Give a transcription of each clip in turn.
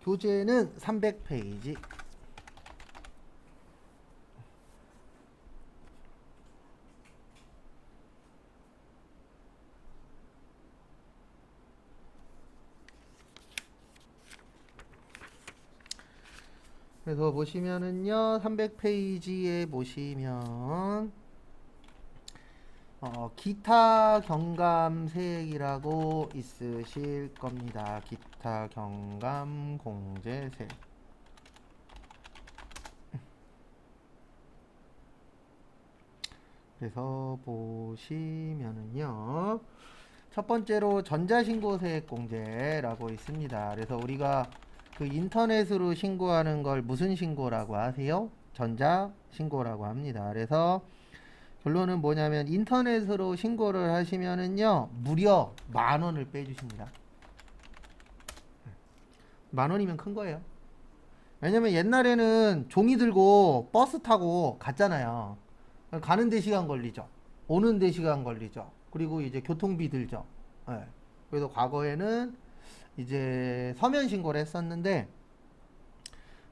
교재는 300페이지. 그래서 보시면은요, 300페이지에 보시면 기타 경감세액이라고 있으실 겁니다. 기타 경감 공제세. 그래서 보시면은요, 첫 번째로 전자신고세액 공제라고 있습니다. 그래서 우리가 그 인터넷으로 신고하는 걸 무슨 신고라고 하세요? 전자신고라고 합니다. 그래서 결론은 뭐냐면 인터넷으로 신고를 하시면은요, 무려 10,000원을 빼주십니다. 10,000원이면 큰 거예요. 왜냐면 옛날에는 종이 들고 버스 타고 갔잖아요. 가는 데 시간 걸리죠. 오는 데 시간 걸리죠. 그리고 이제 교통비 들죠. 예. 그래서 과거에는 이제 서면 신고를 했었는데,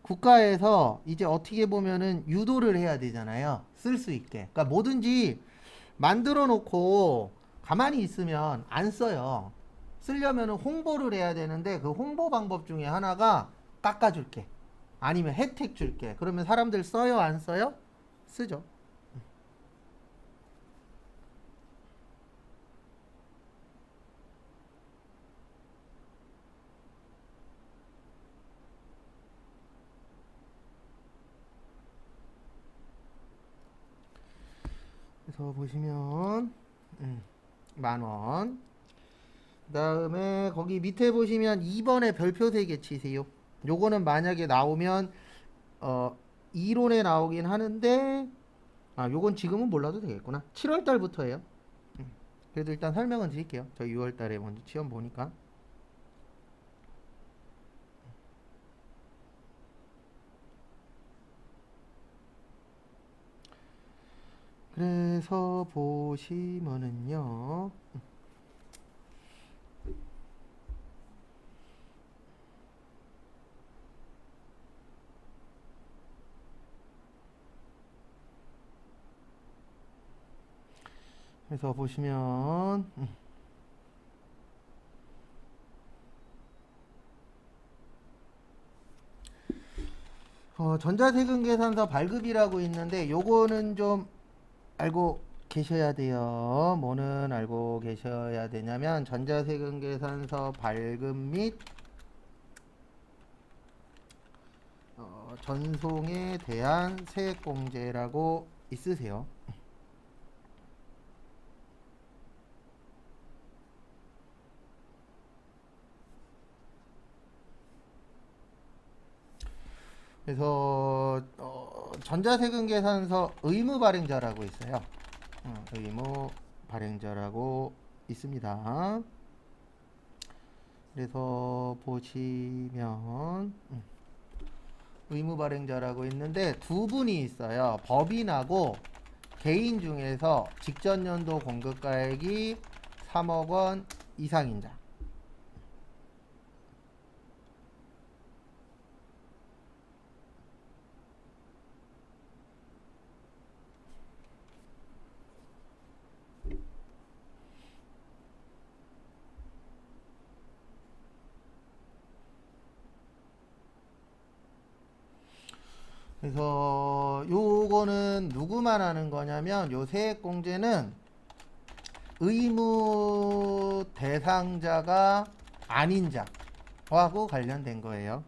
국가에서 이제 어떻게 보면은 유도를 해야 되잖아요. 쓸 수 있게. 그러니까 뭐든지 만들어 놓고 가만히 있으면 안 써요. 쓰려면은 홍보를 해야 되는데, 그 홍보 방법 중에 하나가 깎아줄게. 아니면 혜택 줄게. 그러면 사람들 써요, 안 써요? 쓰죠. 그래서 보시면 10,000원. 그 다음에 거기 밑에 보시면 2번에 별표 3개 치세요. 요거는 만약에 나오면 이론에 나오긴 하는데, 요건 지금은 몰라도 되겠구나. 7월 달부터예요. 그래도 일단 설명은 드릴게요. 저 6월 달에 먼저 시험 보니까. 그래서 보시면은요, 그래서 보시면 전자세금 계산서 발급이라고 있는데, 요거는 좀 알고 계셔야 돼요. 뭐는 알고 계셔야 되냐면, 전자세금 계산서 발급 및 전송에 대한 세액공제라고 있으세요. 그래서 전자세금 계산서 의무 발행자라고 있어요. 의무 발행자라고 있습니다. 그래서 보시면 의무 발행자라고 있는데 두 분이 있어요. 법인하고 개인 중에서 직전 연도 공급가액이 3억 원 이상인 자. 그래서 요거는 누구만 하는 거냐면, 요 세액공제는 의무 대상자가 아닌 자하고 관련된 거예요.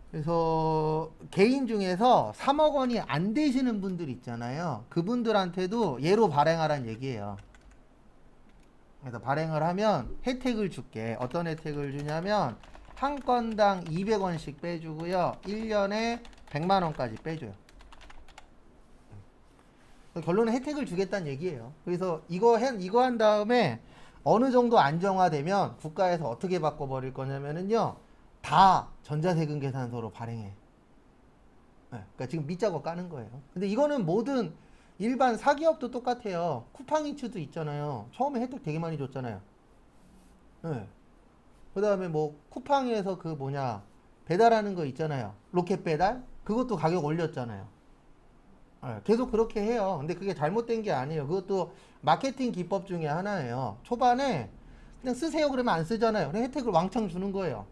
그래서 개인 중에서 3억 원이 안 되시는 분들 있잖아요. 그분들한테도 얘로 발행하란 얘기예요. 그래서 발행을 하면 혜택을 줄게. 어떤 혜택을 주냐면, 한 건당 200원씩 빼주고요. 1년에 100만 원까지 빼줘요. 결론은 혜택을 주겠다는 얘기예요. 그래서 이거 한 다음에 어느 정도 안정화되면 국가에서 어떻게 바꿔버릴 거냐면은요, 다 전자세금 계산서로 발행해. 그러니까 지금 밑작업 까는 거예요. 근데 이거는 모든 일반 사기업도 똑같아요. 쿠팡이츠도 있잖아요. 처음에 혜택 되게 많이 줬잖아요. 네. 그 다음에 뭐 쿠팡에서 그 뭐냐 배달하는 거 있잖아요. 로켓 배달 그것도 가격 올렸잖아요. 계속 그렇게 해요. 근데 그게 잘못된 게 아니에요. 그것도 마케팅 기법 중에 하나예요. 초반에 그냥 쓰세요 그러면 안 쓰잖아요. 그냥 혜택을 왕창 주는 거예요.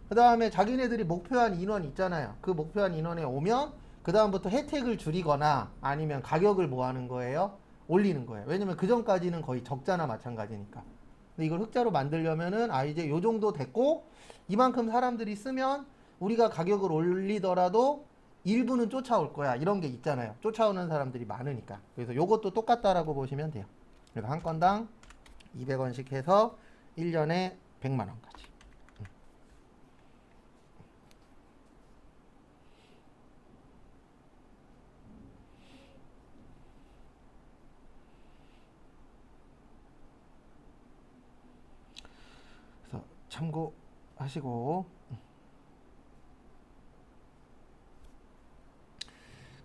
그 다음에 자기네들이 목표한 인원 있잖아요. 그 목표한 인원에 오면 그 다음부터 혜택을 줄이거나 아니면 가격을 뭐 하는 거예요? 올리는 거예요. 왜냐면 그 전까지는 거의 적자나 마찬가지니까. 근데 이걸 흑자로 만들려면은 이제 요 정도 됐고 이만큼 사람들이 쓰면 우리가 가격을 올리더라도 일부는 쫓아올 거야. 이런 게 있잖아요. 쫓아오는 사람들이 많으니까. 그래서 요것도 똑같다라고 보시면 돼요. 그래서 한 건당 200원씩 해서 1년에 100만 원까지. 그래서 참고하시고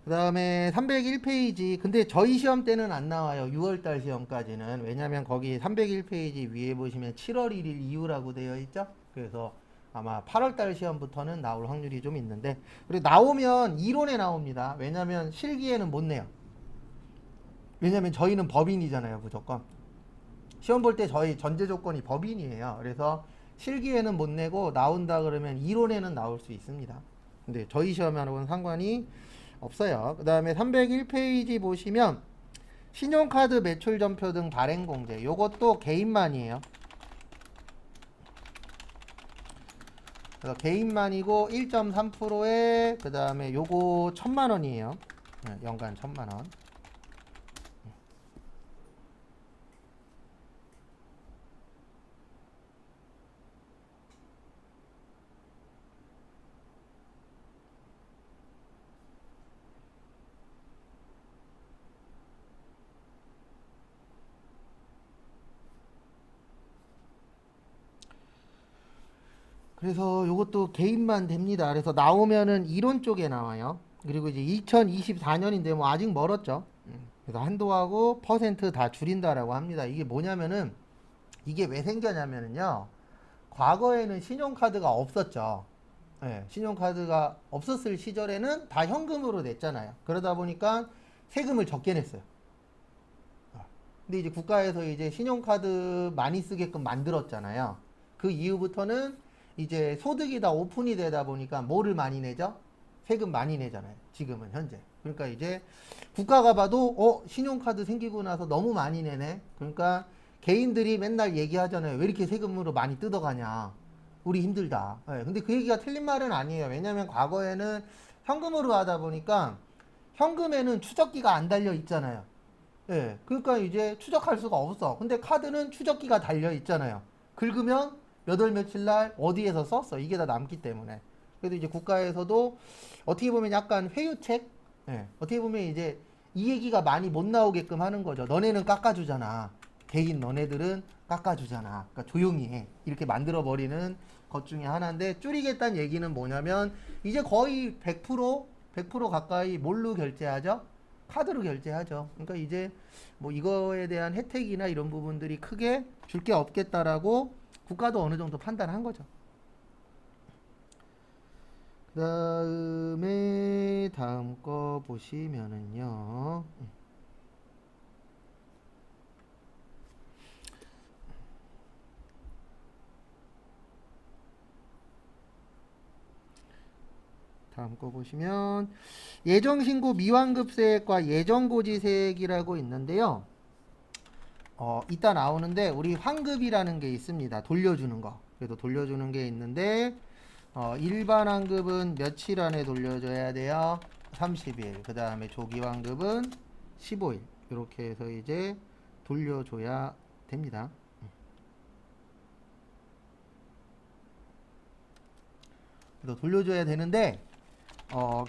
그 다음에 301페이지 근데 저희 시험 때는 안 나와요. 6월달 시험까지는. 왜냐면 거기 301페이지 위에 보시면 7월 1일 이후라고 되어 있죠. 그래서 아마 8월달 시험부터는 나올 확률이 좀 있는데 그리고 나오면 이론에 나옵니다. 왜냐면 실기에는 못 내요. 왜냐면 저희는 법인이잖아요. 무조건 시험 볼 때 저희 전제 조건이 법인이에요. 그래서 실기에는 못 내고 나온다 그러면 이론에는 나올 수 있습니다. 근데 저희 시험하고는 상관이 없어요. 그 다음에 301페이지 보시면 신용카드 매출 전표 등 발행 공제 요것도 개인만이에요. 그래서 개인만이고 1.3%에 그 다음에 요거 1000만원이에요. 연간 1000만원. 그래서 요것도 개인만 됩니다. 그래서 나오면은 이론 쪽에 나와요. 그리고 이제 2024년인데 뭐 아직 멀었죠. 그래서 한도하고 퍼센트 다 줄인다라고 합니다. 이게 뭐냐면은 이게 왜 생겨냐면은요. 과거에는 신용카드가 없었죠. 예, 신용카드가 없었을 시절에는 다 현금으로 냈잖아요. 그러다 보니까 세금을 적게 냈어요. 근데 이제 국가에서 이제 신용카드 많이 쓰게끔 만들었잖아요. 그 이후부터는 이제 소득이 다 오픈이 되다 보니까 뭐를 많이 내죠? 세금 많이 내잖아요. 지금은 현재. 그러니까 이제 국가가 봐도 신용카드 생기고 나서 너무 많이 내네. 그러니까 개인들이 맨날 얘기하잖아요. 왜 이렇게 세금으로 많이 뜯어가냐. 우리 힘들다. 네, 근데 그 얘기가 틀린 말은 아니에요. 왜냐면 과거에는 현금으로 하다 보니까 현금에는 추적기가 안 달려 있잖아요. 예, 그러니까 이제 추적할 수가 없어. 근데 카드는 추적기가 달려 있잖아요. 긁으면 몇 월 며칠 날 어디에서 썼어. 이게 다 남기 때문에. 그래도 이제 국가에서도 어떻게 보면 약간 회유책? 예, 어떻게 보면 이제 이 얘기가 많이 못 나오게끔 하는 거죠. 너네는 깎아주잖아. 개인 너네들은 깎아주잖아. 그러니까 조용히 해. 이렇게 만들어버리는 것 중에 하나인데 줄이겠다는 얘기는 뭐냐면 이제 거의 100% 가까이 뭘로 결제하죠? 카드로 결제하죠. 그러니까 이제 뭐 이거에 대한 혜택이나 이런 부분들이 크게 줄 게 없겠다라고 국가도 어느 정도 판단한 거죠. 그 다음에 다음 거 보시면은요. 다음 거 보시면 예정신고 미환급세액과 예정고지세액이라고 있는데요. 이따 나오는데 우리 환급이라는 게 있습니다. 돌려주는 거. 그래도 돌려주는 게 있는데 일반 환급은 며칠 안에 돌려줘야 돼요? 30일. 그 다음에 조기 환급은 15일. 이렇게 해서 이제 돌려줘야 됩니다. 그래서 돌려줘야 되는데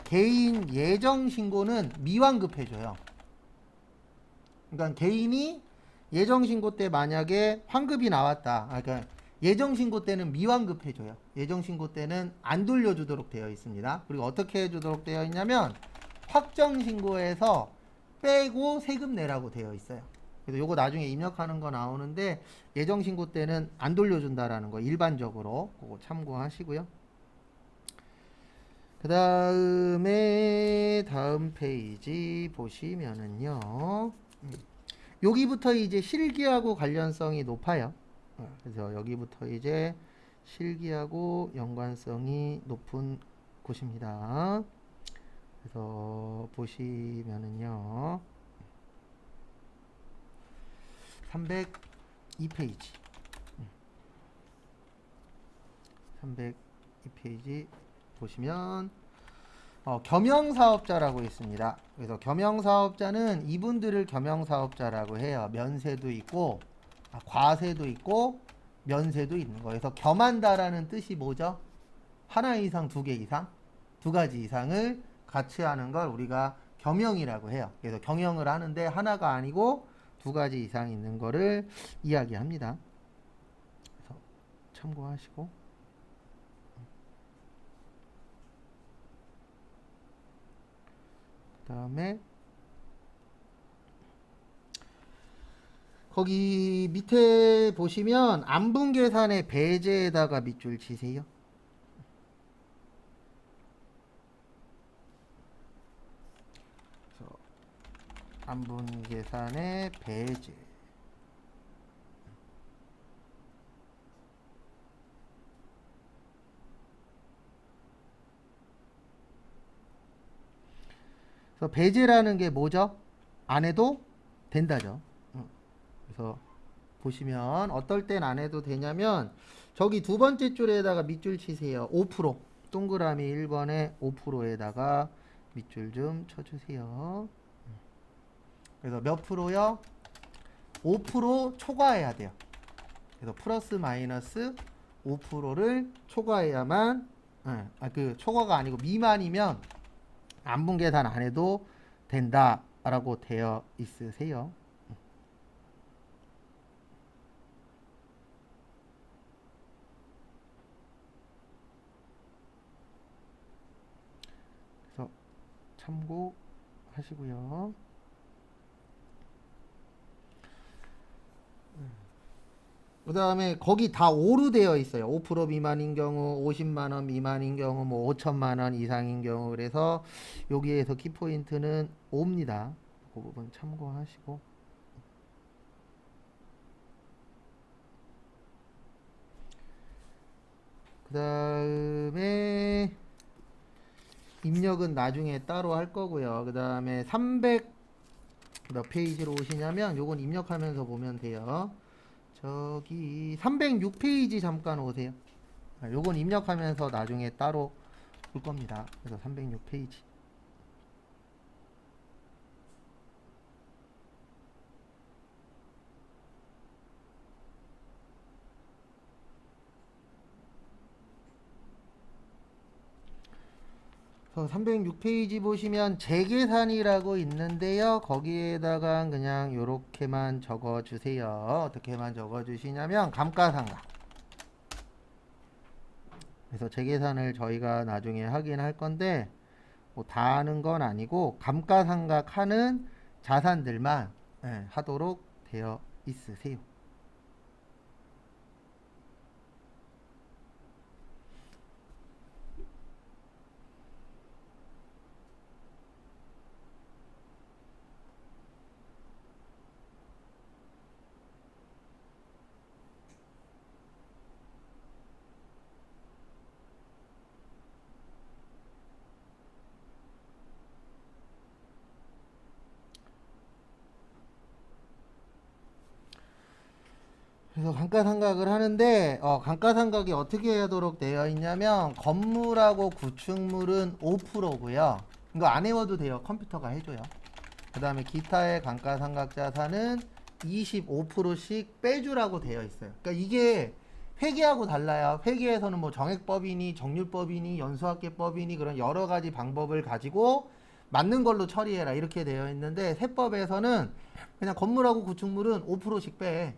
개인 예정 신고는 미환급해줘요. 그러니까 개인이 예정 신고 때 만약에 환급이 나왔다. 그러니까 예정신고 때는 미환급해줘요. 예정신고 때는 안 돌려주도록 되어 있습니다. 그리고 어떻게 해주도록 되어 있냐면 확정신고에서 빼고 세금 내라고 되어 있어요. 그래서 요거 나중에 입력하는 거 나오는데 예정신고 때는 안 돌려준다라는 거 일반적으로 그거 참고하시고요. 그 다음에 다음 페이지 보시면은요. 여기부터 이제 실기하고 관련성이 높아요. 그래서 여기부터 이제 실기하고 연관성이 높은 곳입니다. 그래서 보시면은요. 302페이지. 302페이지 보시면 겸용사업자라고 있습니다. 그래서 겸용사업자는 이분들을 겸용사업자라고 해요. 면세도 있고 과세도 있고 면세도 있는 거예요. 그래서 겸한다라는 뜻이 뭐죠? 하나 이상, 두 개 이상, 두 가지 이상을 같이 하는 걸 우리가 겸용이라고 해요. 그래서 경영을 하는데 하나가 아니고 두 가지 이상 있는 거를 이야기합니다. 그래서 참고하시고 그 다음에 거기 밑에 보시면 안분계산의 배제에다가 밑줄 치세요. 그래서 안분계산의 배제. 그래서 배제라는 게 뭐죠? 안 해도 된다죠. 그래서 보시면 어떨 땐 안 해도 되냐면 저기 두 번째 줄에다가 밑줄 치세요. 5% 동그라미 1번에 5%에다가 밑줄 좀 쳐주세요. 그래서 몇 프로요? 5% 초과해야 돼요. 그래서 플러스 마이너스 5%를 초과해야만 그 초과가 아니고 미만이면 안분계산 안 해도 된다라고 되어 있으세요. 그래서 참고하시고요. 그 다음에 거기 다 5로 되어 있어요. 5% 미만인 경우, 50만원 미만인 경우, 뭐 5천만원 이상인 경우. 그래서 여기에서 키포인트는 5입니다. 그 부분 참고하시고. 그 다음에 입력은 나중에 따로 할 거고요. 그 다음에 300 몇 페이지로 오시냐면 요건 입력하면서 보면 돼요. 저기 306페이지 잠깐 오세요. 요건 입력하면서 나중에 따로 볼 겁니다. 그래서 306페이지. 그래서 306페이지 보시면 재계산이라고 있는데요. 거기에다가 그냥 요렇게만 적어 주세요. 어떻게만 적어 주시냐면 감가상각. 그래서 재계산을 저희가 나중에 하긴 할 건데 뭐 다 하는 건 아니고 감가상각 하는 자산들만 하도록 되어 있으세요. 그래서 감가상각을 하는데 감가상각이 어떻게 하도록 되어 있냐면 건물하고 구축물은 5%고요. 이거 안 외워도 돼요. 컴퓨터가 해줘요. 그 다음에 기타의 감가상각 자산은 25%씩 빼주라고 되어 있어요. 그러니까 이게 회계하고 달라요. 회계에서는 뭐 정액법이니 정률법이니 연수학계법이니 그런 여러 가지 방법을 가지고 맞는 걸로 처리해라 이렇게 되어 있는데 세법에서는 그냥 건물하고 구축물은 5%씩 빼.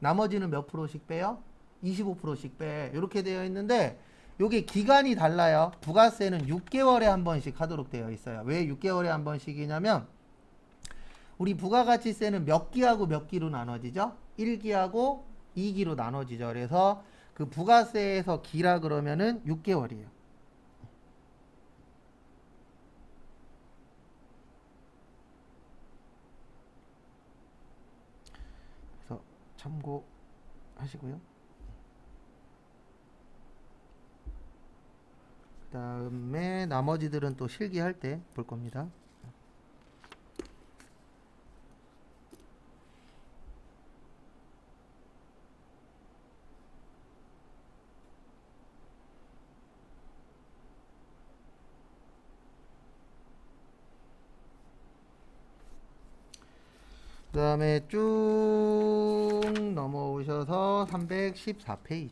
나머지는 몇 프로씩 빼요? 25%씩 빼. 이렇게 되어 있는데 요게 기간이 달라요. 부가세는 6개월에 한 번씩 하도록 되어 있어요. 왜 6개월에 한 번씩이냐면 우리 부가가치세는 몇 기하고 몇 기로 나눠지죠? 1기하고 2기로 나눠지죠. 그래서 그 부가세에서 기라 그러면은 6개월이에요. 그래서 참고하시고요. 그 다음에 나머지들은 또 실기할 때 볼 겁니다. 그 다음에 쭉 넘어오셔서 314페이지.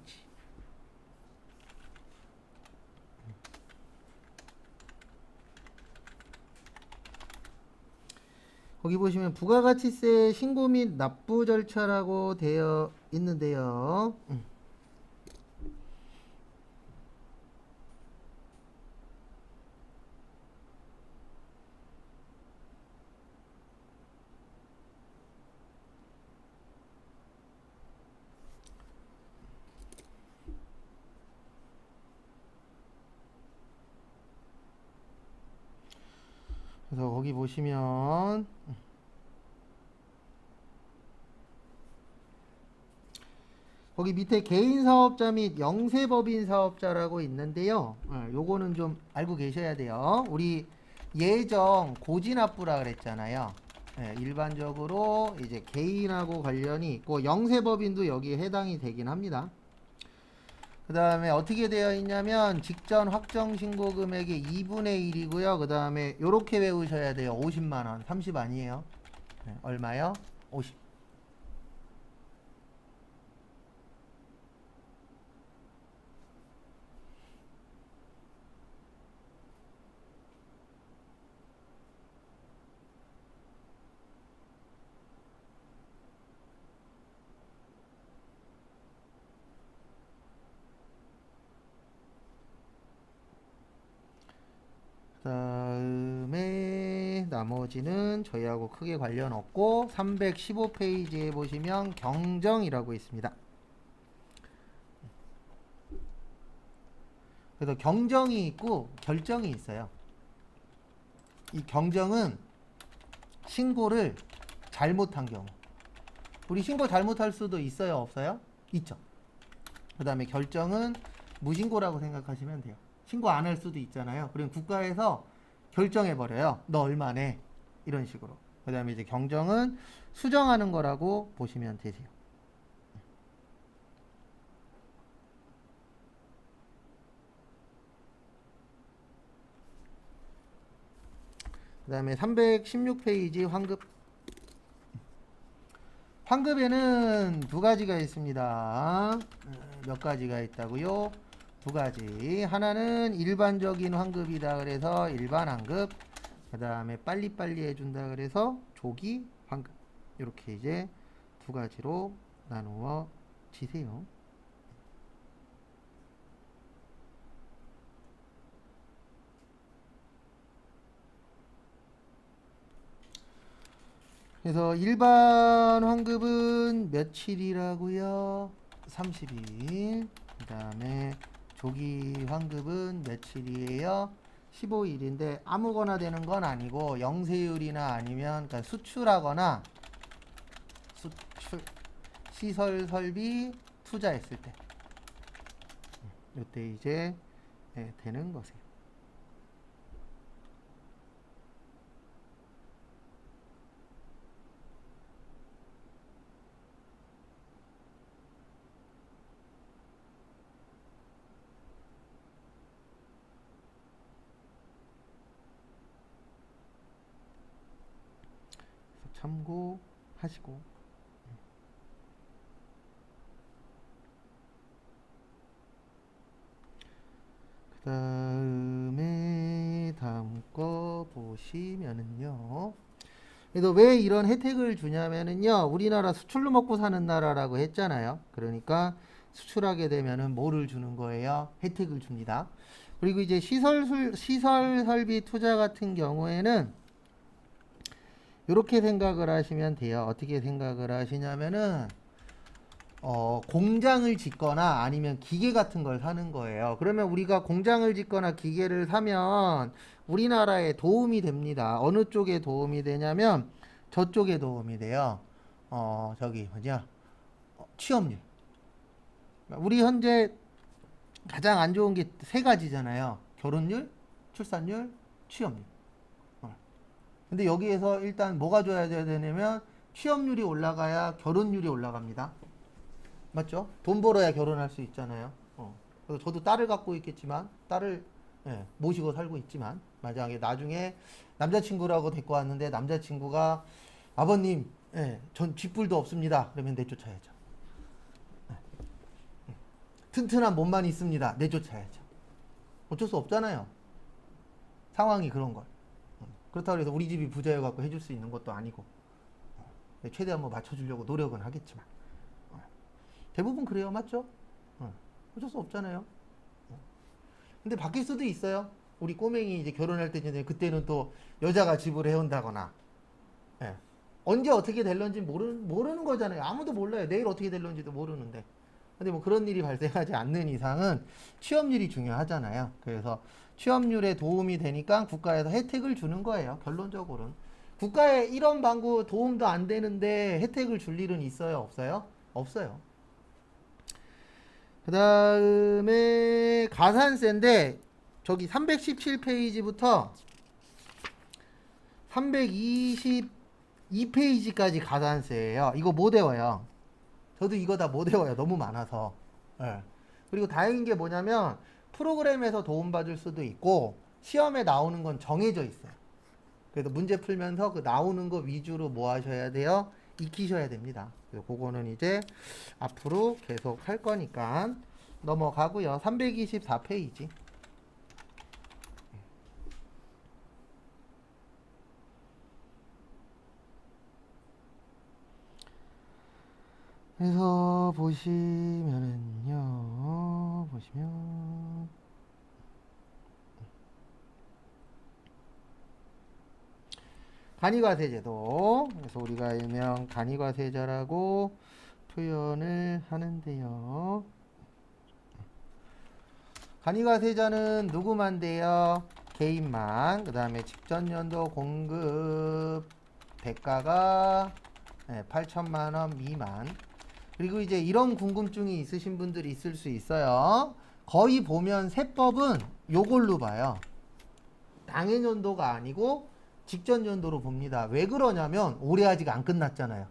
거기 보시면 부가가치세 신고 및 납부 절차라고 되어 있는데요. 그래서 거기 보시면 거기 밑에 개인 사업자 및 영세법인 사업자라고 있는데요. 요거는 좀 알고 계셔야 돼요. 우리 예정 고지납부라 그랬잖아요. 일반적으로 이제 개인하고 관련이 있고 영세법인도 여기에 해당이 되긴 합니다. 그 다음에 어떻게 되어 있냐면 직전 확정 신고 금액의 2분의 1이고요. 그 다음에 요렇게 외우셔야 돼요. 50만원. 30 아니에요. 얼마요? 50. 그 다음에 나머지는 저희하고 크게 관련 없고 315페이지에 보시면 경정이라고 있습니다. 그래서 경정이 있고 결정이 있어요. 이 경정은 신고를 잘못한 경우. 우리 신고 잘못할 수도 있어요, 없어요? 있죠. 그 다음에 결정은 무신고라고 생각하시면 돼요. 신고 안 할 수도 있잖아요. 그럼 국가에서 결정해버려요. 너 얼마 내? 이런 식으로. 그 다음에 이제 경정은 수정하는 거라고 보시면 되세요. 그 다음에 316페이지 환급. 환급에는 두 가지가 있습니다. 몇 가지가 있다고요? 두 가지. 하나는 일반적인 환급이다 그래서 일반 환급. 그 다음에 빨리빨리 해준다 그래서 조기 환급. 이렇게 이제 두 가지로 나누어 지세요. 그래서 일반 환급은 며칠이라고요? 30일. 그 다음에 조기 환급은 며칠이에요? 15일인데 아무거나 되는 건 아니고 영세율이나 아니면 그러니까 수출하거나 수출 시설 설비 투자했을 때 이때 이제 되는 것이에요. 참고하시고 그 다음에 다음 거 보시면은요. 그래서 왜 이런 혜택을 주냐면은요. 우리나라 수출로 먹고 사는 나라라고 했잖아요. 그러니까 수출하게 되면은 뭐를 주는 거예요? 혜택을 줍니다. 그리고 이제 시설 설비 투자 같은 경우에는 이렇게 생각을 하시면 돼요. 어떻게 생각을 하시냐면은 공장을 짓거나 아니면 기계 같은 걸 사는 거예요. 그러면 우리가 공장을 짓거나 기계를 사면 우리나라에 도움이 됩니다. 어느 쪽에 도움이 되냐면 저쪽에 도움이 돼요. 저기 뭐냐? 취업률. 우리 현재 가장 안 좋은 게 세 가지잖아요. 결혼율, 출산율, 취업률. 근데 여기에서 일단 뭐가 좋아야 되냐면 취업률이 올라가야 결혼율이 올라갑니다. 맞죠? 돈 벌어야 결혼할 수 있잖아요. 그래서 저도 딸을 갖고 있겠지만 딸을 모시고 살고 있지만 만약에 나중에 남자친구라고 데리고 왔는데 남자친구가 아버님, 전 쥐뿔도 없습니다. 그러면 내쫓아야죠. 튼튼한 몸만 있습니다. 내쫓아야죠. 어쩔 수 없잖아요. 상황이 그런 걸. 그렇다고 해서 우리 집이 부자여갖고 해줄 수 있는 것도 아니고 최대한 뭐 맞춰주려고 노력은 하겠지만 대부분 그래요. 맞죠? 어쩔 수 없잖아요. 근데 바뀔 수도 있어요. 우리 꼬맹이 이제 결혼할 때는 그때는 또 여자가 집을 해온다거나 언제 어떻게 될런지 모르는 거잖아요. 아무도 몰라요. 내일 어떻게 될런지도 모르는데. 근데 뭐 그런 일이 발생하지 않는 이상은 취업률이 중요하잖아요. 그래서 취업률에 도움이 되니까 국가에서 혜택을 주는 거예요. 결론적으로는. 국가에 이런 방구 도움도 안 되는데 혜택을 줄 일은 있어요? 없어요? 없어요. 그 다음에 가산세인데 저기 317페이지부터 322페이지까지 가산세예요. 이거 못 외워요. 저도 이거 다 못 외워요. 너무 많아서. 그리고 다행인 게 뭐냐면 프로그램에서 도움받을 수도 있고 시험에 나오는 건 정해져 있어요. 그래서 문제 풀면서 그 나오는 거 위주로 뭐 하셔야 돼요? 익히셔야 됩니다. 그래서 그거는 이제 앞으로 계속 할 거니까 넘어가고요. 324페이지. 그래서 보시면은요, 보시면 간이과세제도. 그래서 우리가 일명 간이과세자라고 표현을 하는데요. 간이과세자는 누구만 돼요? 개인만. 그 다음에 직전연도 공급 대가가 8천만 원 미만. 그리고 이제 이런 궁금증이 있으신 분들이 있을 수 있어요. 거의 보면 세법은 요걸로 봐요. 당해년도가 아니고 직전연도로 봅니다. 왜 그러냐면 올해 아직 안 끝났잖아요.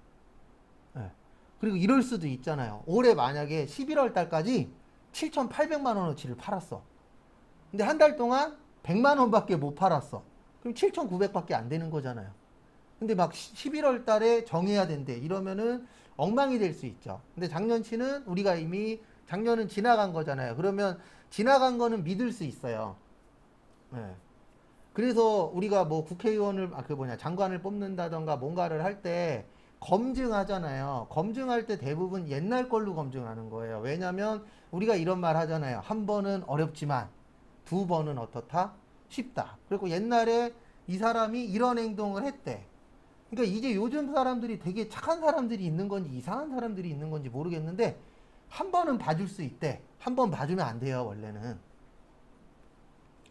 그리고 이럴 수도 있잖아요. 올해 만약에 11월 달까지 7,800만 원어치를 팔았어. 근데 한 달 동안 100만 원밖에 못 팔았어. 그럼 7,900밖에 안 되는 거잖아요. 근데 막 11월 달에 정해야 된대. 이러면은 엉망이 될 수 있죠. 근데 작년치는 우리가 이미 작년은 지나간 거잖아요. 그러면 지나간 거는 믿을 수 있어요. 그래서 우리가 뭐 국회의원을 장관을 뽑는다던가 뭔가를 할 때 검증하잖아요. 검증할 때 대부분 옛날 걸로 검증하는 거예요. 왜냐면 우리가 이런 말 하잖아요. 한 번은 어렵지만 두 번은 어떻다? 쉽다. 그리고 옛날에 이 사람이 이런 행동을 했대. 그러니까 이제 요즘 사람들이 되게 착한 사람들이 있는 건지 이상한 사람들이 있는 건지 모르겠는데 한 번은 봐줄 수 있대. 한 번 봐주면 안 돼요. 원래는.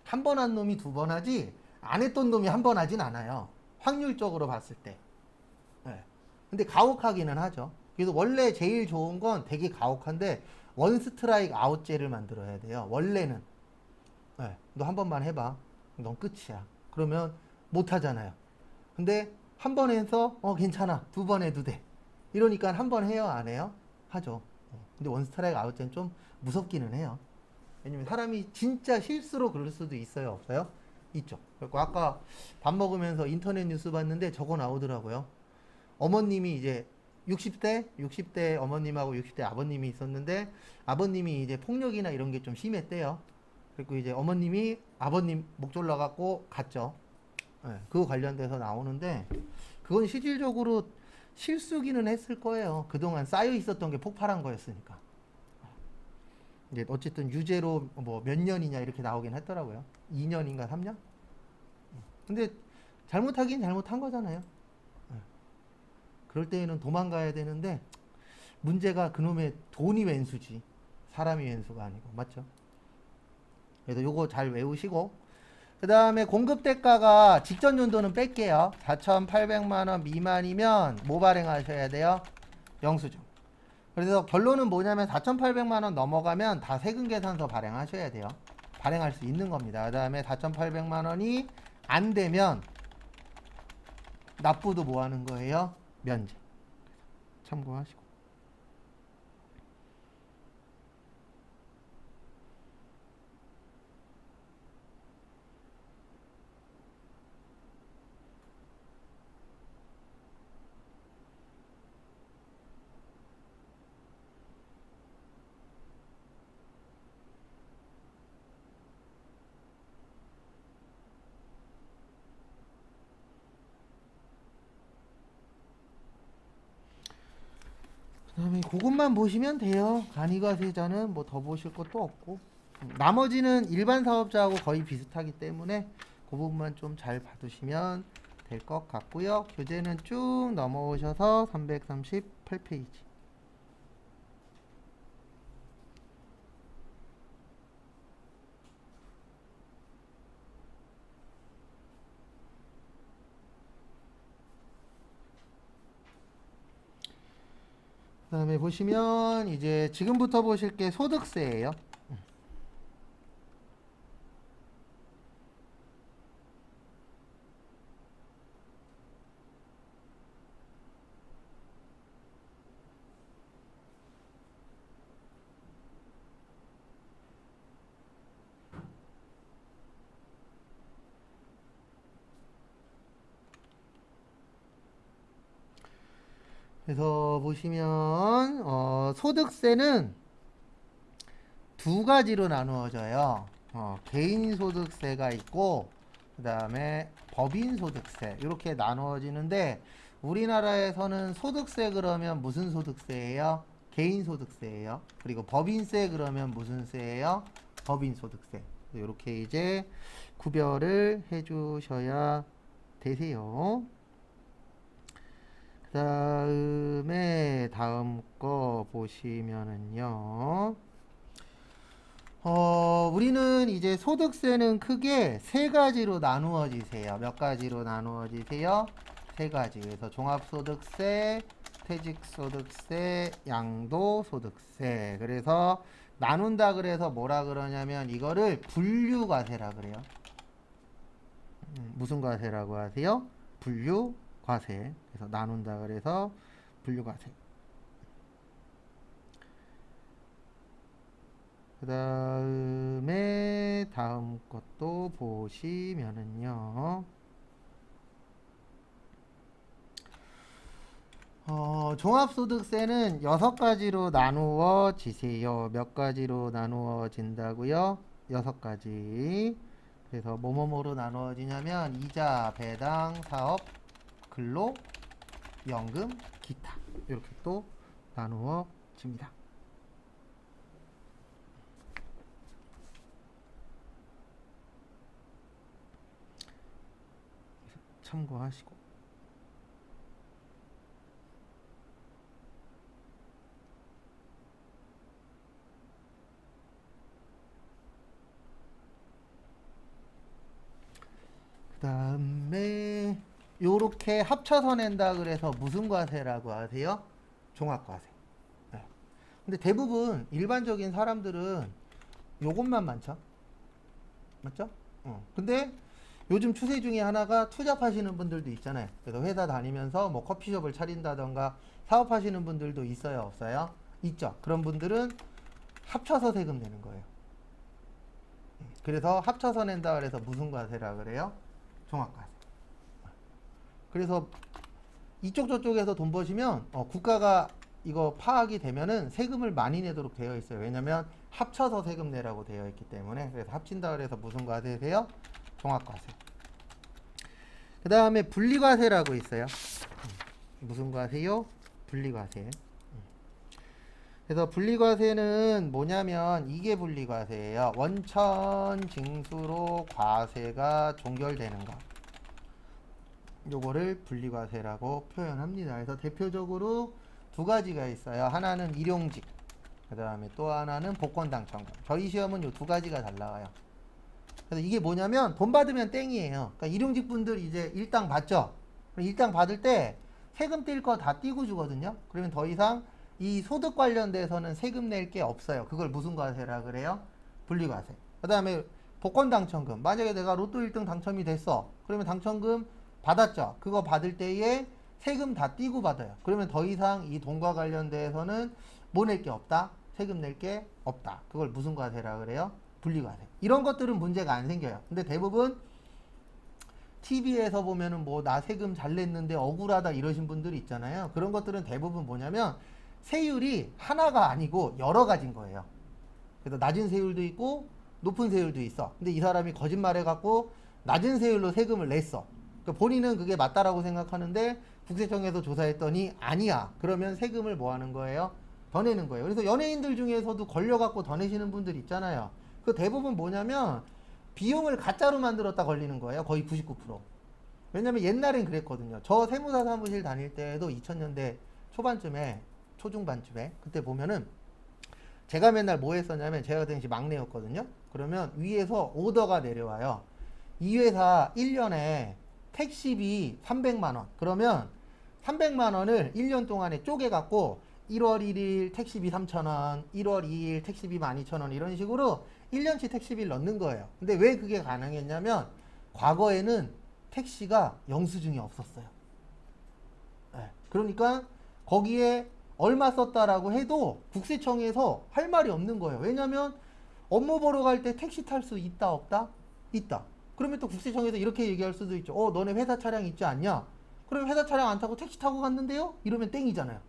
한 번 한 놈이 두 번 하지 안 했던 놈이 한 번 하진 않아요. 확률적으로 봤을 때. 근데 가혹하기는 하죠. 그래서 원래 제일 좋은 건 되게 가혹한데 원 스트라이크 아웃제를 만들어야 돼요. 원래는. 너 한 번만 해봐. 넌 끝이야. 그러면 못 하잖아요. 근데 한 번 해서 괜찮아. 두 번 해도 돼. 이러니까 한 번 해요? 안 해요? 하죠. 근데 원 스트라이크 아웃제는 좀 무섭기는 해요. 왜냐면 사람이 진짜 실수로 그럴 수도 있어요? 없어요? 있죠. 그리고 아까 밥 먹으면서 인터넷 뉴스 봤는데 저거 나오더라고요. 어머님이 이제 60대 어머님하고 60대 아버님이 있었는데 아버님이 이제 폭력이나 이런 게 좀 심했대요. 그리고 이제 어머님이 아버님 목 졸라갖고 갔죠. 그거 관련돼서 나오는데 그건 실질적으로 실수기는 했을 거예요. 그동안 쌓여 있었던 게 폭발한 거였으니까. 이제 어쨌든 유죄로 뭐 몇 년이냐 이렇게 나오긴 했더라고요. 2년인가 3년? 근데 잘못하긴 잘못한 거잖아요. 예. 그럴 때에는 도망가야 되는데 문제가 그놈의 돈이 왼수지 사람이 왼수가 아니고 맞죠? 그래서 요거 잘 외우시고 그 다음에 공급 대가가 직전 연도는 뺄게요. 4,800만 원 미만이면 뭐 발행하셔야 돼요? 영수증. 그래서 결론은 뭐냐면 4,800만 원 넘어가면 다 세금 계산서 발행하셔야 돼요. 발행할 수 있는 겁니다. 그 다음에 4,800만 원이 안 되면 납부도 뭐 하는 거예요? 면제. 참고하시고. 그 다음에 그것만 보시면 돼요. 간이가세자는 뭐 더 보실 것도 없고 나머지는 일반 사업자하고 거의 비슷하기 때문에 그 부분만 좀 잘 봐두시면 될 것 같고요. 교재는 쭉 넘어오셔서 338페이지. 그 다음에 보시면 이제 지금부터 보실 게 소득세예요. 그래서 보시면 소득세는 두 가지로 나누어져요. 개인 소득세가 있고 그 다음에 법인 소득세 이렇게 나누어지는데 우리나라에서는 소득세 그러면 무슨 소득세예요? 개인 소득세예요. 그리고 법인세 그러면 무슨 세예요? 법인 소득세. 이렇게 이제 구별을 해주셔야 되세요. 그 다음에 다음 거 보시면은요. 우리는 이제 소득세는 크게 세 가지로 나누어지세요. 몇 가지로 나누어지세요? 세 가지. 그래서 종합소득세, 퇴직소득세, 양도소득세. 그래서 나눈다 그래서 뭐라 그러냐면 이거를 분류과세라 그래요. 무슨 과세라고 하세요? 분류과세. 그래서 나눈다 그래서 분류과세. 그 다음에 다음 것도 보시면은요. 종합소득세는 6가지로 나누어지세요. 몇 가지로 나누어진다고요? 6가지. 그래서 뭐뭐뭐로 나누어지냐면 이자, 배당, 사업, 근로, 연금, 기타 이렇게 또 나누어집니다. 참고하시고 그 다음에 요렇게 합쳐서 낸다 그래서 무슨 과세라고 하세요? 종합과세. 네. 근데 대부분 일반적인 사람들은 요것만 많죠. 맞죠? 근데 요즘 추세 중에 하나가 투잡하시는 분들도 있잖아요. 그래서 회사 다니면서 뭐 커피숍을 차린다던가 사업하시는 분들도 있어요, 없어요? 있죠. 그런 분들은 합쳐서 세금 내는 거예요. 그래서 합쳐서 낸다 그래서 무슨 과세라 그래요? 종합과세. 그래서 이쪽 저쪽에서 돈 버시면 국가가 이거 파악이 되면은 세금을 많이 내도록 되어 있어요. 왜냐면 합쳐서 세금 내라고 되어 있기 때문에. 그래서 합친다 그래서 무슨 과세세요? 종합과세. 그 다음에 분리과세라고 있어요. 무슨 과세요? 분리과세. 그래서 분리과세는 뭐냐면 이게 분리과세예요. 원천 징수로 과세가 종결되는 거. 요거를 분리과세라고 표현합니다. 그래서 대표적으로 두 가지가 있어요. 하나는 일용직, 그 다음에 또 하나는 복권당첨금. 저희 시험은 요 두 가지가 잘 나와요. 그래서 이게 뭐냐면 돈 받으면 땡이에요. 그러니까 일용직 분들 이제 일당 받죠. 일당 받을 때 세금 뗄 거 다 떼고 주거든요. 그러면 더 이상 이 소득 관련돼서는 세금 낼 게 없어요. 그걸 무슨 과세라 그래요? 분리과세. 그 다음에 복권 당첨금. 만약에 내가 로또 1등 당첨이 됐어. 그러면 당첨금 받았죠. 그거 받을 때에 세금 다 떼고 받아요. 그러면 더 이상 이 돈과 관련돼서는 뭐 낼 게 없다? 세금 낼 게 없다. 그걸 무슨 과세라 그래요? 분리과세. 이런 것들은 문제가 안 생겨요. 근데 대부분 TV에서 보면은 뭐 나 세금 잘 냈는데 억울하다 이러신 분들이 있잖아요. 그런 것들은 대부분 뭐냐면 세율이 하나가 아니고 여러 가지인 거예요. 그래서 낮은 세율도 있고 높은 세율도 있어. 근데 이 사람이 거짓말 해갖고 낮은 세율로 세금을 냈어. 그러니까 본인은 그게 맞다라고 생각하는데 국세청에서 조사했더니 아니야. 그러면 세금을 뭐 하는 거예요? 더 내는 거예요. 그래서 연예인들 중에서도 걸려갖고 더 내시는 분들 있잖아요. 그 대부분 뭐냐면 비용을 가짜로 만들었다 걸리는 거예요. 거의 99%. 왜냐면 옛날엔 그랬거든요. 저 세무사 사무실 다닐 때도 2000년대 초반쯤에 초중반쯤에 그때 보면은 제가 맨날 뭐 했었냐면 제가 그 당시 막내였거든요. 그러면 위에서 오더가 내려와요. 이 회사 1년에 택시비 300만 원. 그러면 300만 원을 1년 동안에 쪼개갖고 1월 1일 택시비 3,000원, 1월 2일 택시비 12,000원 이런 식으로 1년치 택시비를 넣는 거예요. 근데 왜 그게 가능했냐면 과거에는 택시가 영수증이 없었어요. 네. 그러니까 거기에 얼마 썼다라고 해도 국세청에서 할 말이 없는 거예요. 왜냐면 업무 보러 갈 때 택시 탈 수 있다 없다? 있다. 그러면 또 국세청에서 이렇게 얘기할 수도 있죠. 너네 회사 차량 있지 않냐? 그럼 회사 차량 안 타고 택시 타고 갔는데요? 이러면 땡이잖아요.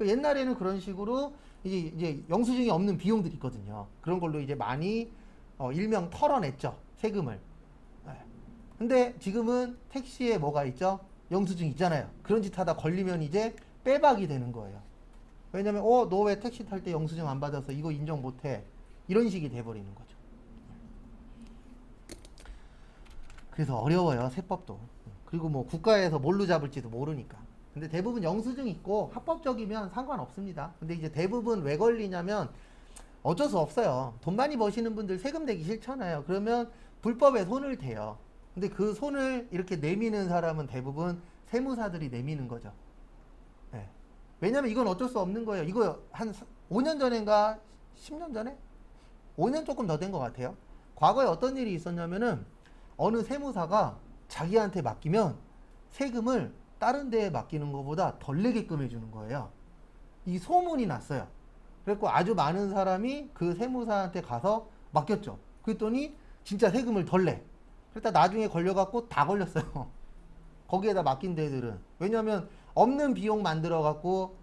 옛날에는 그런 식으로 이제 영수증이 없는 비용들이 있거든요. 그런 걸로 이제 많이 일명 털어냈죠. 세금을. 네. 근데 지금은 택시에 뭐가 있죠? 영수증 있잖아요. 그런 짓 하다 걸리면 이제 빼박이 되는 거예요. 왜냐면 너 왜 택시 탈 때 영수증 안 받아서 이거 인정 못해? 이런 식이 돼버리는 거죠. 그래서 어려워요. 세법도. 그리고 뭐 국가에서 뭘로 잡을지도 모르니까. 근데 대부분 영수증 있고 합법적이면 상관없습니다. 근데 이제 대부분 왜 걸리냐면 어쩔 수 없어요. 돈 많이 버시는 분들 세금 내기 싫잖아요. 그러면 불법에 손을 대요. 근데 그 손을 이렇게 내미는 사람은 대부분 세무사들이 내미는 거죠. 네. 왜냐면 이건 어쩔 수 없는 거예요. 이거 한 5년 전인가 10년 전에? 5년 조금 더 된 것 같아요. 과거에 어떤 일이 있었냐면은 어느 세무사가 자기한테 맡기면 세금을 다른 데에 맡기는 것보다 덜 내게끔 해주는 거예요. 이 소문이 났어요. 그래서 아주 많은 사람이 그 세무사한테 가서 맡겼죠. 그랬더니 진짜 세금을 덜 내. 그랬다 나중에 걸려갖고 다 걸렸어요. 거기에다 맡긴 데들은. 왜냐면 없는 비용 만들어갖고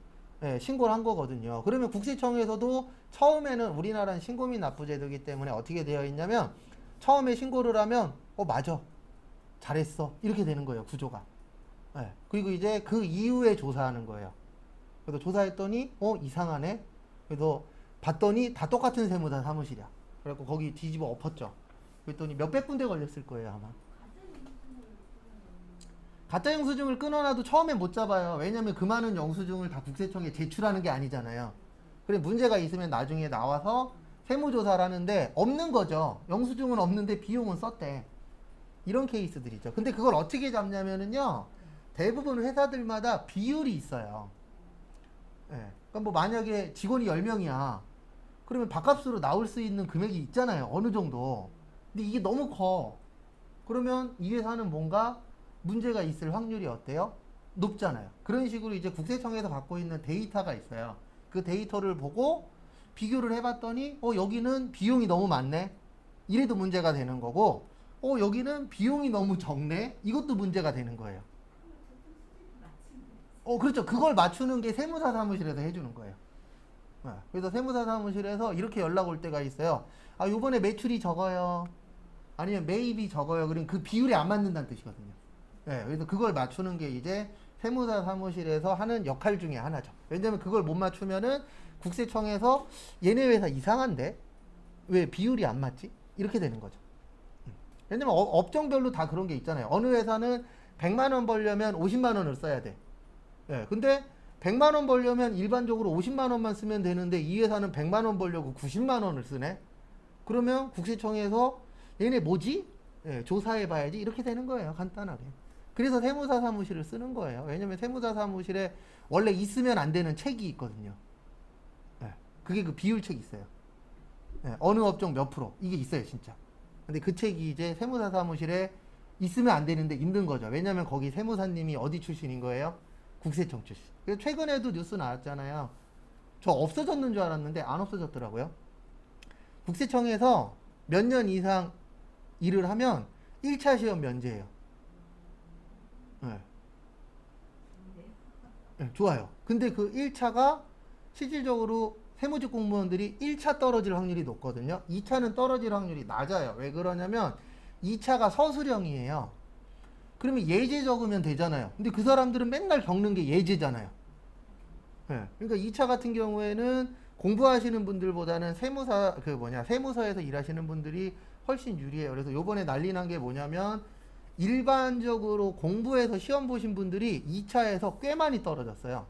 신고를 한 거거든요. 그러면 국세청에서도 처음에는 우리나라는 신고 및 납부 제도이기 때문에 어떻게 되어 있냐면 처음에 신고를 하면 맞아. 잘했어. 이렇게 되는 거예요. 구조가. 네. 그리고 이제 그 이후에 조사하는 거예요. 그래서 조사했더니 이상하네. 그래서 봤더니 다 똑같은 세무사 사무실이야. 그래갖고 거기 뒤집어 엎었죠. 그랬더니 몇백 군데 걸렸을 거예요 아마. 가짜 영수증을 끊어놔도 처음엔 못 잡아요. 왜냐면 그 많은 영수증을 다 국세청에 제출하는 게 아니잖아요. 그래 문제가 있으면 나중에 나와서 세무조사를 하는데 없는 거죠. 영수증은 없는데 비용은 썼대. 이런 케이스들이죠. 근데 그걸 어떻게 잡냐면은요. 대부분 회사들마다 비율이 있어요. 예. 그러니까 뭐 만약에 직원이 10명이야. 그러면 밥값으로 나올 수 있는 금액이 있잖아요. 어느 정도. 근데 이게 너무 커. 그러면 이 회사는 뭔가 문제가 있을 확률이 어때요? 높잖아요. 그런 식으로 이제 국세청에서 갖고 있는 데이터가 있어요. 그 데이터를 보고 비교를 해봤더니 여기는 비용이 너무 많네. 이래도 문제가 되는 거고 여기는 비용이 너무 적네. 이것도 문제가 되는 거예요. 그렇죠. 그걸 맞추는 게 세무사 사무실에서 해주는 거예요. 그래서 세무사 사무실에서 이렇게 연락 올 때가 있어요. 요번에 매출이 적어요. 아니면 매입이 적어요. 그러면 그 비율이 안 맞는다는 뜻이거든요. 그래서 그걸 맞추는 게 이제 세무사 사무실에서 하는 역할 중에 하나죠. 왜냐면 그걸 못 맞추면은 국세청에서 얘네 회사 이상한데 왜 비율이 안 맞지? 이렇게 되는 거죠. 왜냐면 업종별로 다 그런 게 있잖아요. 어느 회사는 100만 원 벌려면 50만 원을 써야 돼. 예. 근데 100만 원 벌려면 일반적으로 50만 원만 쓰면 되는데 이 회사는 100만 원 벌려고 90만 원을 쓰네. 그러면 국세청에서 얘네 뭐지? 예, 조사해 봐야지. 이렇게 되는 거예요. 간단하게. 그래서 세무사 사무실을 쓰는 거예요. 왜냐면 세무사 사무실에 원래 있으면 안 되는 책이 있거든요. 예, 그게 그 비율책이 있어요. 예, 어느 업종 몇 프로 이게 있어요 진짜. 근데 그 책이 이제 세무사 사무실에 있으면 안 되는데 있는 거죠. 왜냐면 거기 세무사님이 어디 출신인 거예요? 국세청 출신. 그래서 최근에도 뉴스 나왔잖아요. 저 없어졌는 줄 알았는데 안 없어졌더라고요. 국세청에서 몇 년 이상 일을 하면 1차 시험 면제예요. 네. 네, 좋아요. 근데 그 1차가 실질적으로 세무직 공무원들이 1차 떨어질 확률이 높거든요. 2차는 떨어질 확률이 낮아요. 왜 그러냐면 2차가 서술형이에요. 그러면 예제 적으면 되잖아요. 근데 그 사람들은 맨날 겪는 게 예제잖아요. 네. 그러니까 2차 같은 경우에는 공부하시는 분들보다는 세무서에서 일하시는 분들이 훨씬 유리해요. 그래서 요번에 난리 난 게 뭐냐면 일반적으로 공부해서 시험 보신 분들이 2차에서 꽤 많이 떨어졌어요.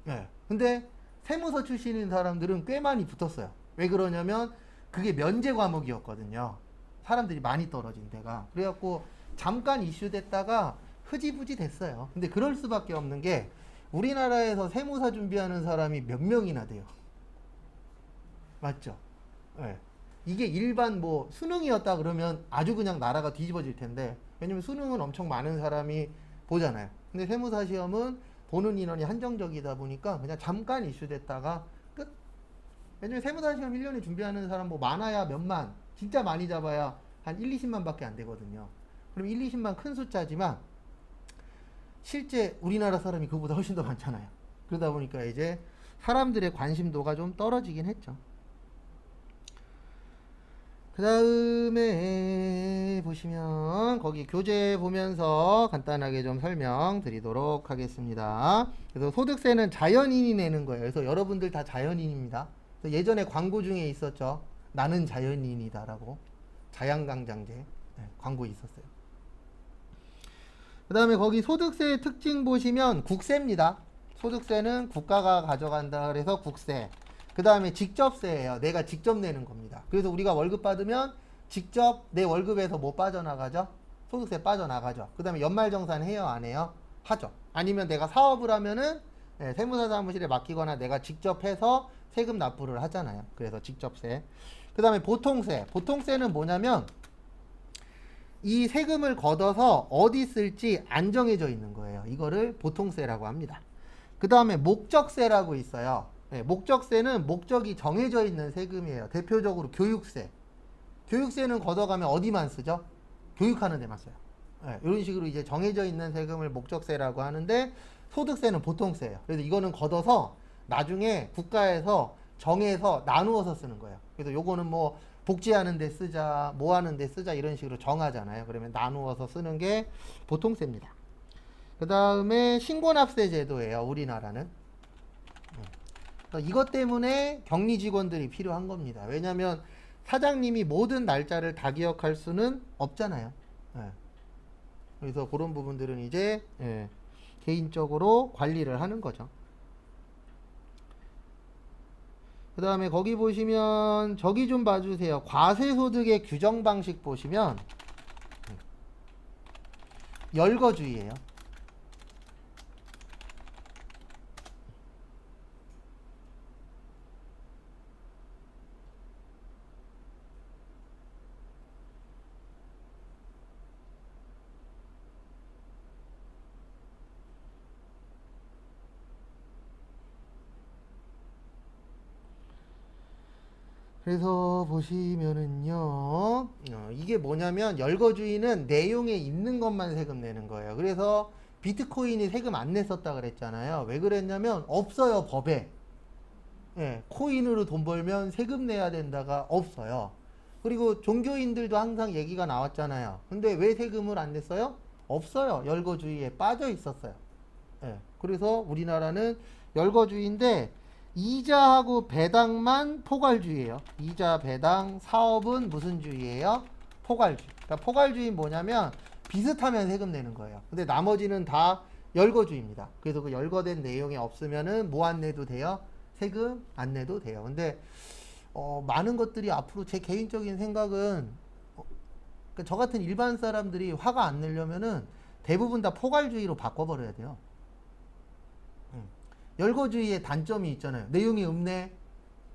네. 근데 세무서 출신인 사람들은 꽤 많이 붙었어요. 왜 그러냐면 그게 면제 과목이었거든요. 사람들이 많이 떨어진 데가. 그래갖고 잠깐 이슈됐다가 흐지부지 됐어요. 근데 그럴 수밖에 없는 게 우리나라에서 세무사 준비하는 사람이 몇 명이나 돼요. 맞죠? 네. 이게 일반 뭐 수능이었다 그러면 아주 그냥 나라가 뒤집어질 텐데, 왜냐면 수능은 엄청 많은 사람이 보잖아요. 근데 세무사 시험은 보는 인원이 한정적이다 보니까 그냥 잠깐 이슈됐다가 끝. 왜냐면 세무사 시험 1년에 준비하는 사람 뭐 많아야 몇만, 진짜 많이 잡아야 한 1, 20만 밖에 안 되거든요. 그럼 1, 20만 큰 숫자지만 실제 우리나라 사람이 그보다 훨씬 더 많잖아요. 그러다 보니까 이제 사람들의 관심도가 좀 떨어지긴 했죠. 그 다음에 보시면 거기 교재 보면서 간단하게 좀 설명드리도록 하겠습니다. 그래서 소득세는 자연인이 내는 거예요. 그래서 여러분들 다 자연인입니다. 그래서 예전에 광고 중에 있었죠. 나는 자연인이다라고. 자양강장제 네, 광고 있었어요. 그 다음에 거기 소득세의 특징 보시면 국세입니다. 소득세는 국가가 가져간다 그래서 국세. 그 다음에 직접세예요. 내가 직접 내는 겁니다. 그래서 우리가 월급 받으면 직접 내 월급에서 뭐 빠져나가죠? 소득세 빠져나가죠. 그 다음에 연말정산 해요? 안 해요? 하죠. 아니면 내가 사업을 하면은 세무사 사무실에 맡기거나 내가 직접 해서 세금 납부를 하잖아요. 그래서 직접세. 그 다음에 보통세. 보통세는 뭐냐면 이 세금을 걷어서 어디 쓸지 안 정해져 있는 거예요. 이거를 보통세라고 합니다. 그 다음에 목적세라고 있어요. 네, 목적세는 목적이 정해져 있는 세금이에요. 대표적으로 교육세. 교육세는 걷어가면 어디만 쓰죠? 교육하는 데만 써요. 네, 이런 식으로 이제 정해져 있는 세금을 목적세라고 하는데 소득세는 보통세예요. 그래서 이거는 걷어서 나중에 국가에서 정해서 나누어서 쓰는 거예요. 그래서 요거는 뭐 복지하는 데 쓰자, 뭐 하는 데 쓰자 이런 식으로 정하잖아요. 그러면 나누어서 쓰는 게 보통세입니다. 그 다음에 신고납세 제도예요. 우리나라는. 이것 때문에 격리 직원들이 필요한 겁니다. 왜냐하면 사장님이 모든 날짜를 다 기억할 수는 없잖아요. 예. 그래서 그런 부분들은 이제 개인적으로 관리를 하는 거죠. 그 다음에 거기 보시면 저기 좀 봐주세요. 과세소득의 규정 방식 보시면 열거주의예요. 그래서 보시면은요, 이게 뭐냐면 열거주의는 내용에 있는 것만 세금 내는 거예요. 그래서 비트코인이 세금 안 냈었다 그랬잖아요. 왜 그랬냐면 없어요, 법에. 예, 코인으로 돈 벌면 세금 내야 된다가 없어요. 그리고 종교인들도 항상 얘기가 나왔잖아요. 근데 왜 세금을 안 냈어요? 없어요. 열거주의에 빠져 있었어요. 예. 그래서 우리나라는 열거주의인데 이자하고 배당만 포괄주의예요. 이자, 배당, 사업은 무슨 주의예요? 포괄주의. 그러니까 포괄주의는 뭐냐면 비슷하면 세금 내는 거예요. 근데 나머지는 다 열거주의입니다. 그래서 그 열거된 내용이 없으면은 뭐 안 내도 돼요? 세금 안 내도 돼요. 근데 많은 것들이 앞으로 제 개인적인 생각은 그러니까 저 같은 일반 사람들이 화가 안 내려면은 대부분 다 포괄주의로 바꿔버려야 돼요. 열거주의의 단점이 있잖아요. 내용이 없네.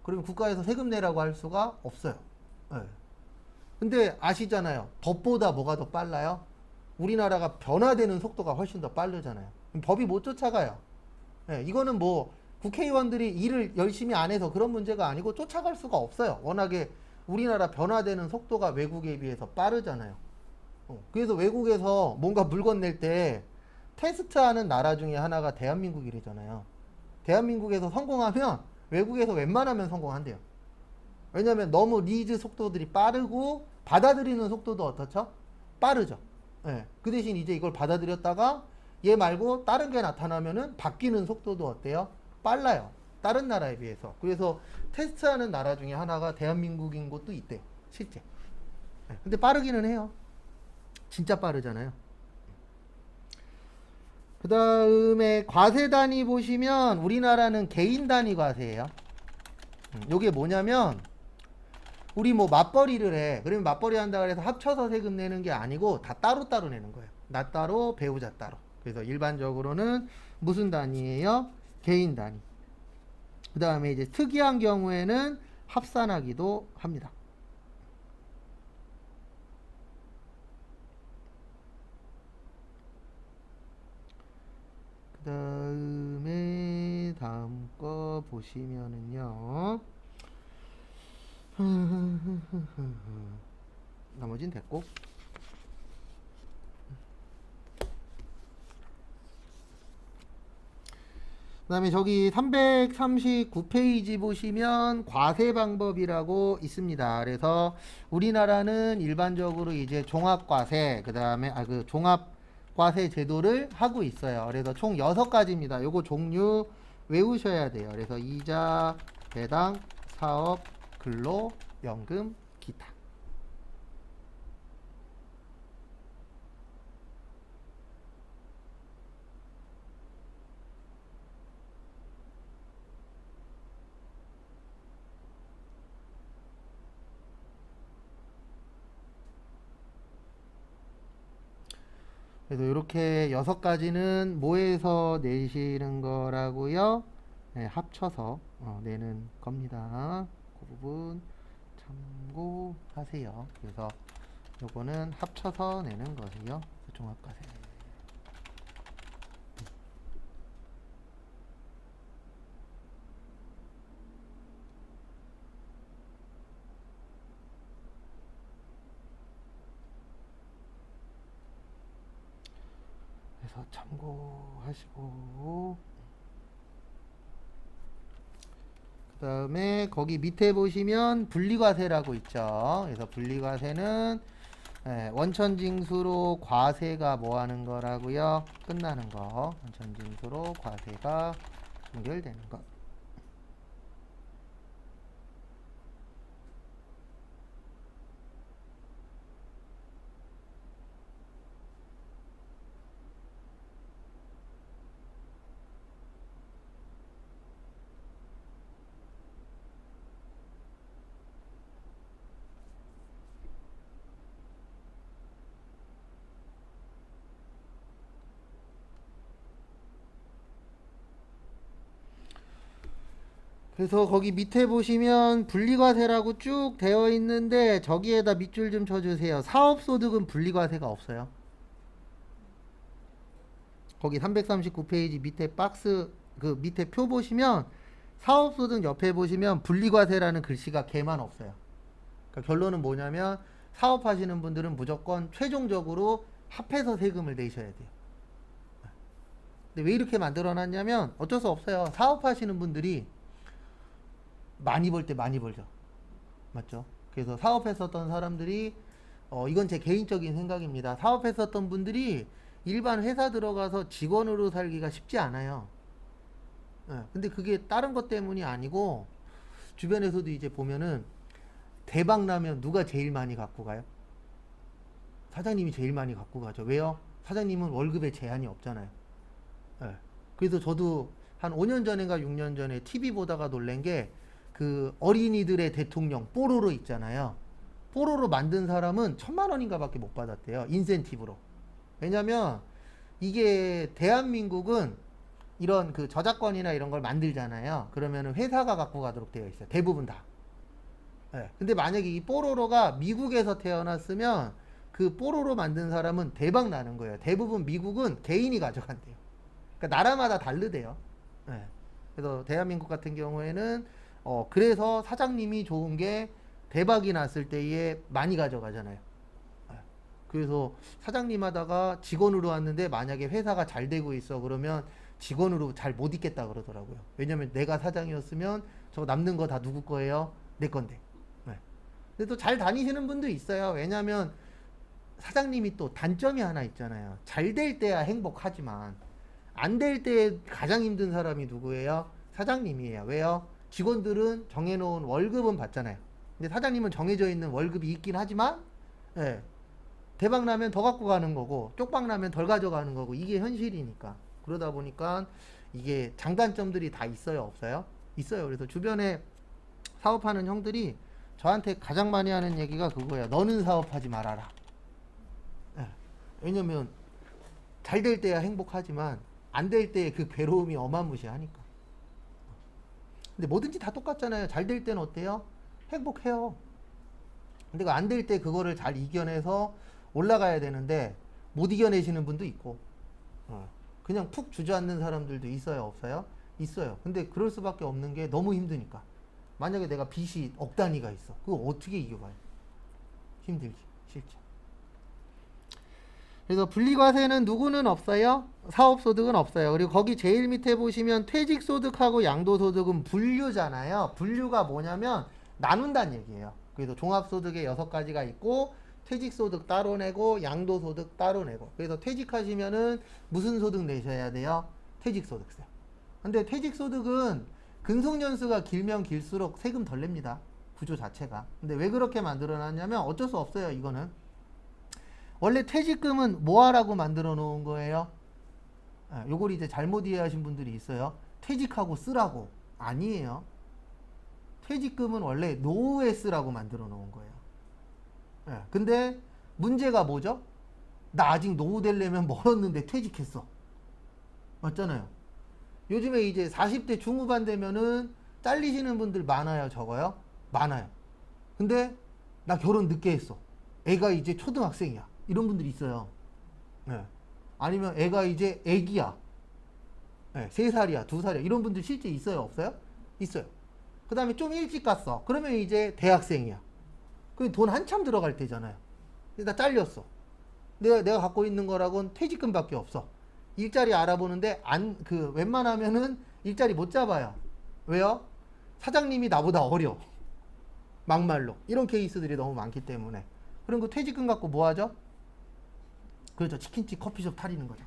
그러면 국가에서 세금 내라고 할 수가 없어요. 네. 근데 아시잖아요. 법보다 뭐가 더 빨라요? 우리나라가 변화되는 속도가 훨씬 더 빠르잖아요. 법이 못 쫓아가요. 네, 이거는 뭐 국회의원들이 일을 열심히 안 해서 그런 문제가 아니고 쫓아갈 수가 없어요. 워낙에 우리나라 변화되는 속도가 외국에 비해서 빠르잖아요. 그래서 외국에서 뭔가 물건 낼 때 테스트하는 나라 중에 하나가 대한민국이래잖아요. 대한민국에서 성공하면 외국에서 웬만하면 성공한대요. 왜냐면 너무 리즈 속도들이 빠르고 받아들이는 속도도 어떻죠? 빠르죠. 예. 그 대신 이제 이걸 받아들였다가 얘 말고 다른 게 나타나면은 바뀌는 속도도 어때요? 빨라요. 다른 나라에 비해서. 그래서 테스트하는 나라 중에 하나가 대한민국인 곳도 있대. 실제. 예. 근데 빠르기는 해요. 진짜 빠르잖아요. 그 다음에 과세 단위 보시면 우리나라는 개인 단위 과세예요. 요게 뭐냐면 우리 뭐 맞벌이를 해. 그러면 맞벌이 한다 그래서 합쳐서 세금 내는 게 아니고 다 따로따로 내는 거예요. 나 따로, 배우자 따로. 그래서 일반적으로는 무슨 단위예요? 개인 단위. 그 다음에 이제 특이한 경우에는 합산하기도 합니다. 그 다음에 다음 거 보시면은요. 나머진 됐고. 그 다음에 저기 339페이지 보시면 과세 방법이라고 있습니다. 그래서 우리나라는 일반적으로 이제 종합과세, 그 다음에 그 종합과세 제도를 하고 있어요. 그래서 총 6가지입니다. 요거 종류 외우셔야 돼요. 그래서 이자, 배당, 사업, 근로, 연금, 기타. 그래서 이렇게 6가지는 뭐에서 내시는 거라고요? 네, 합쳐서 내는 겁니다. 그 부분 참고하세요. 그래서 요거는 합쳐서 내는 거세요. 종합과세. 그래서 참고하시고 그 다음에 거기 밑에 보시면 분리과세라고 있죠. 그래서 분리과세는 원천징수로 과세가 뭐 하는 거라고요? 끝나는 거. 원천징수로 과세가 종결되는 것. 그래서 거기 밑에 보시면 분리과세라고 쭉 되어 있는데 저기에다 밑줄 좀 쳐주세요. 사업소득은 분리과세가 없어요. 거기 339페이지 밑에 박스 그 밑에 표 보시면 사업소득 옆에 보시면 분리과세라는 글씨가 개만 없어요. 그러니까 결론은 뭐냐면 사업하시는 분들은 무조건 최종적으로 합해서 세금을 내셔야 돼요. 근데 왜 이렇게 만들어 놨냐면 어쩔 수 없어요. 사업하시는 분들이 많이 벌 때 많이 벌죠. 맞죠? 그래서 사업했었던 사람들이 이건 제 개인적인 생각입니다. 사업했었던 분들이 일반 회사 들어가서 직원으로 살기가 쉽지 않아요. 예, 근데 그게 다른 것 때문이 아니고 주변에서도 이제 보면은 대박 나면 누가 제일 많이 갖고 가요? 사장님이 제일 많이 갖고 가죠. 왜요? 사장님은 월급에 제한이 없잖아요. 예. 그래서 저도 한 5년 전인가 6년 전에 TV 보다가 놀란 게 그 어린이들의 대통령 뽀로로 있잖아요. 뽀로로 만든 사람은 1,000만 원인가 밖에 못 받았대요. 인센티브로. 왜냐면 이게 대한민국은 이런 그 저작권이나 이런 걸 만들잖아요. 그러면은 회사가 갖고 가도록 되어 있어요. 대부분 다. 예. 근데 만약에 이 뽀로로가 미국에서 태어났으면 그 뽀로로 만든 사람은 대박 나는 거예요. 대부분 미국은 개인이 가져간대요. 그러니까 나라마다 다르대요. 예. 그래서 대한민국 같은 경우에는 그래서 사장님이 좋은 게 대박이 났을 때에 많이 가져가잖아요. 예. 그래서 사장님 하다가 직원으로 왔는데 만약에 회사가 잘 되고 있어 그러면 직원으로 잘 못 있겠다 그러더라고요. 왜냐면 내가 사장이었으면 저 남는 거 다 누구 거예요? 내 건데. 예. 근데 또 잘 다니시는 분도 있어요. 왜냐면 사장님이 또 단점이 하나 있잖아요. 잘 될 때야 행복하지만 안 될 때 가장 힘든 사람이 누구예요? 사장님이에요. 왜요? 직원들은 정해놓은 월급은 받잖아요. 근데 사장님은 정해져 있는 월급이 있긴 하지만 예, 대박 나면 더 갖고 가는 거고 쪽박 나면 덜 가져가는 거고 이게 현실이니까. 그러다 보니까 이게 장단점들이 다 있어요, 없어요? 있어요. 그래서 주변에 사업하는 형들이 저한테 가장 많이 하는 얘기가 그거예요. 너는 사업하지 말아라. 예. 왜냐면 잘 될 때야 행복하지만 안 될 때의 그 괴로움이 어마무시하니까. 근데 뭐든지 다 똑같잖아요. 잘 될 때는 어때요? 행복해요. 근데 안 될 때 그거를 잘 이겨내서 올라가야 되는데 못 이겨내시는 분도 있고 그냥 푹 주저앉는 사람들도 있어요, 없어요? 있어요. 근데 그럴 수밖에 없는 게 너무 힘드니까. 만약에 내가 빚이 억 단위가 있어. 그거 어떻게 이겨봐요? 힘들지, 실제. 그래서 분리과세는 누구는 없어요? 사업소득은 없어요. 그리고 거기 제일 밑에 보시면 퇴직소득하고 양도소득은 분류잖아요. 분류가 뭐냐면 나눈다는 얘기예요. 그래서 종합소득에 6가지가 있고 퇴직소득 따로 내고 양도소득 따로 내고. 그래서 퇴직하시면은 무슨 소득 내셔야 돼요? 퇴직소득세. 근데 퇴직소득은 근속연수가 길면 길수록 세금 덜 냅니다. 구조 자체가. 근데 왜 그렇게 만들어놨냐면 어쩔 수 없어요. 이거는. 원래 퇴직금은 뭐하라고 만들어 놓은 거예요? 요걸 이제 잘못 이해하신 분들이 있어요. 퇴직하고 쓰라고. 아니에요. 퇴직금은 원래 노후에 쓰라고 만들어 놓은 거예요. 근데 문제가 뭐죠? 나 아직 노후 되려면 멀었는데 퇴직했어. 맞잖아요. 요즘에 이제 40대 중후반 되면은 잘리시는 분들 많아요, 적어요? 많아요. 근데 나 결혼 늦게 했어. 애가 이제 초등학생이야. 이런 분들이 있어요. 네. 아니면 애가 이제 애기야. 네, 3살이야, 2살이야. 이런 분들 실제 있어요, 없어요? 있어요. 그 다음에 좀 일찍 갔어. 그러면 이제 대학생이야. 그 돈 한참 들어갈 때잖아요. 나 잘렸어. 내가 갖고 있는 거라고는 퇴직금밖에 없어. 일자리 알아보는데 웬만하면은 일자리 못 잡아요. 왜요? 사장님이 나보다 어려. 막말로. 이런 케이스들이 너무 많기 때문에. 그럼 그 퇴직금 갖고 뭐 하죠? 그렇죠. 치킨집, 커피숍 차리는 거죠.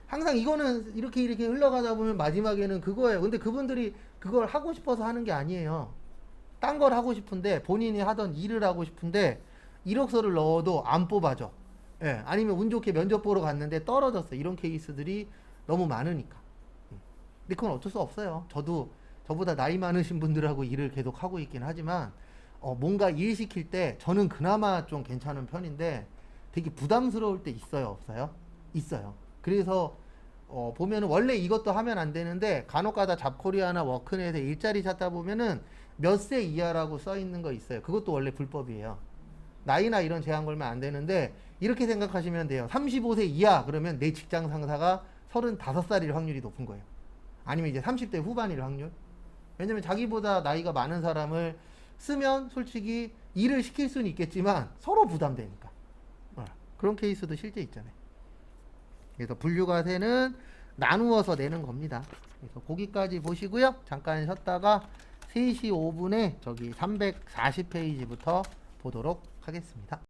항상 이거는 이렇게 흘러가다 보면 마지막에는 그거예요. 근데 그분들이 그걸 하고 싶어서 하는 게 아니에요. 딴 걸 하고 싶은데 본인이 하던 일을 하고 싶은데 이력서를 넣어도 안 뽑아줘. 예, 아니면 운 좋게 면접 보러 갔는데 떨어졌어. 이런 케이스들이 너무 많으니까. 근데 그건 어쩔 수 없어요. 저도 저보다 나이 많으신 분들하고 일을 계속 하고 있긴 하지만 뭔가 일 시킬 때 저는 그나마 좀 괜찮은 편인데 되게 부담스러울 때 있어요, 없어요? 있어요. 그래서 보면은 원래 이것도 하면 안 되는데 간혹가다 잡코리아나 워크넷에 일자리 찾다 보면은 몇 세 이하라고 써 있는 거 있어요. 그것도 원래 불법이에요. 나이나 이런 제한 걸면 안 되는데 이렇게 생각하시면 돼요. 35세 이하 그러면 내 직장 상사가 35살일 확률이 높은 거예요. 아니면 이제 30대 후반일 확률. 왜냐면 자기보다 나이가 많은 사람을 쓰면 솔직히 일을 시킬 수는 있겠지만 서로 부담되니까. 그런 케이스도 실제 있잖아요. 그래서 분류과세는 나누어서 내는 겁니다. 그래서 거기까지 보시고요. 잠깐 쉬었다가 3시 5분에 저기 340페이지부터 보도록 하겠습니다.